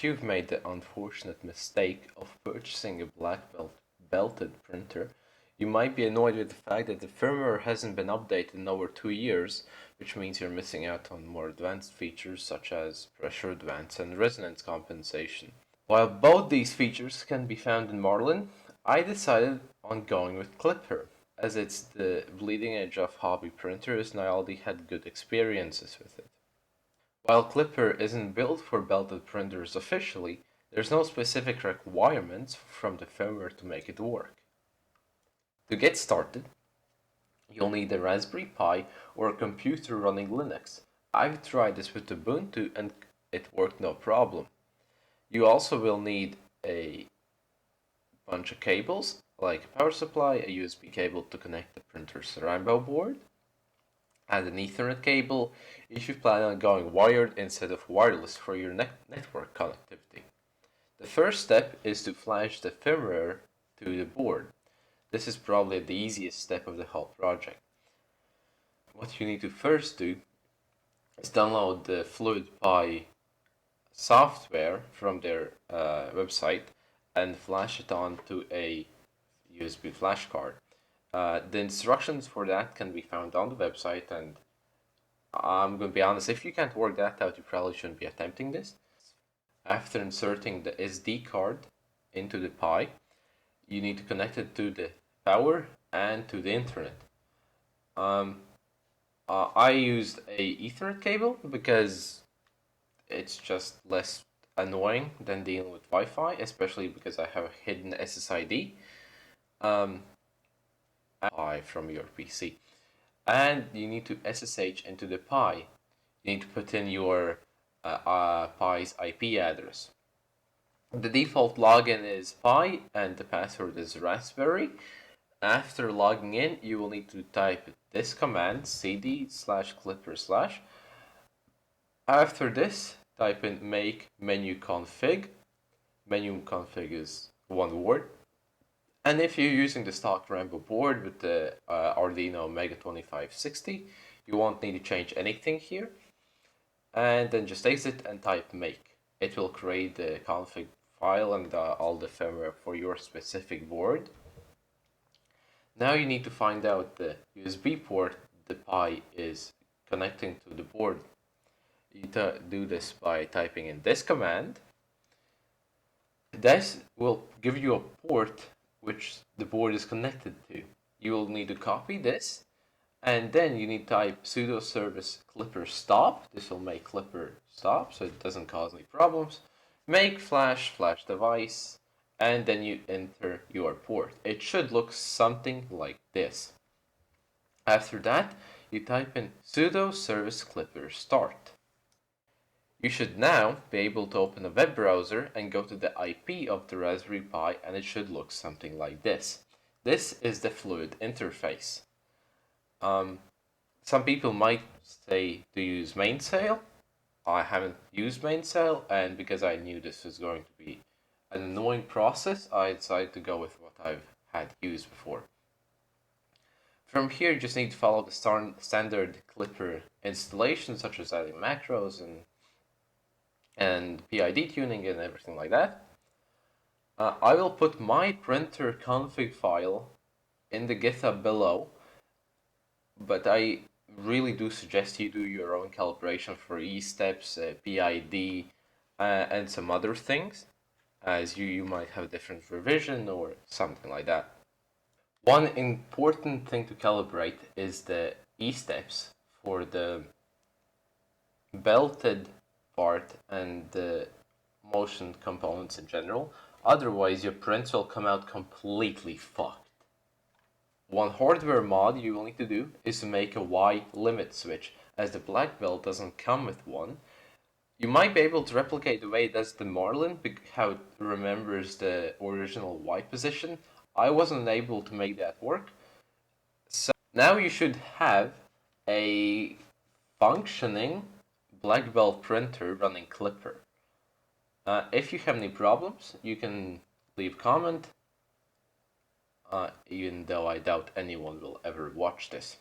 If you've made the unfortunate mistake of purchasing a black belt belted printer, you might be annoyed with the fact that the firmware hasn't been updated in over 2 years, which means you're missing out on more advanced features such as pressure advance and resonance compensation. While both these features can be found in Marlin, I decided on going with Klipper, as it's the bleeding edge of hobby printers and I already had good experiences with it. While Klipper isn't built for belted printers officially, there's no specific requirements from the firmware to make it work. To get started, you'll need a Raspberry Pi or a computer running Linux. I've tried this with Ubuntu and it worked no problem. You also will need a bunch of cables, like a power supply, a USB cable to connect the printer's Rambo board, and an Ethernet cable if you plan on going wired instead of wireless for your network connectivity. The first step is to flash the firmware to the board. This is probably the easiest step of the whole project. What you need to first do is download the FluidPi software from their website and flash it onto a USB flash card. The instructions for that can be found on the website, and I'm going to be honest, if you can't work that out, you probably shouldn't be attempting this. After inserting the SD card into the Pi, you need to connect it to the power and to the internet. I used a Ethernet cable because it's just less annoying than dealing with Wi-Fi, especially because I have a hidden SSID from your PC. And you need to SSH into the Pi. You need to put in your Pi's IP address. The default login is Pi and the password is Raspberry. After logging in, you will need to type this command, cd/klipper/. After this, type in make menu config. Menu config is one word. And if you're using the stock Rambo board with the Arduino Mega 2560, you won't need to change anything here. And then just exit and type make. It will create the config file and all the firmware for your specific board. Now you need to find out the USB port the Pi is connecting to the board. You do this by typing in this command. This will give you a port which the board is connected to. You will need to copy this, and then you need to type sudo service Klipper stop. This will make Klipper stop so it doesn't cause any problems. Make flash device, and then you enter your port. It should look something like this. After that, you type in sudo service Klipper start. You should now be able to open a web browser and go to the IP of the Raspberry Pi, and it should look something like this. This is the fluid interface. Some people might say to use mainsail. I haven't used mainsail, and because I knew this was going to be an annoying process, I decided to go with what I've had used before. From here, you just need to follow the standard Klipper installation, such as adding macros and PID tuning and everything like that. I will put my printer config file in the GitHub below, but I really do suggest you do your own calibration for E-steps, PID, and some other things, as you might have a different revision or something like that. One important thing to calibrate is the E-steps for the belted part and the motion components in general. Otherwise, your prints will come out completely fucked. One hardware mod you will need to do is to make a Y limit switch, as the black belt doesn't come with one. You might be able to replicate the way it does the Marlin, how it remembers the original Y position. I wasn't able to make that work. So now you should have a functioning black belt printer running Klipper. If you have any problems, you can leave a comment, even though I doubt anyone will ever watch this.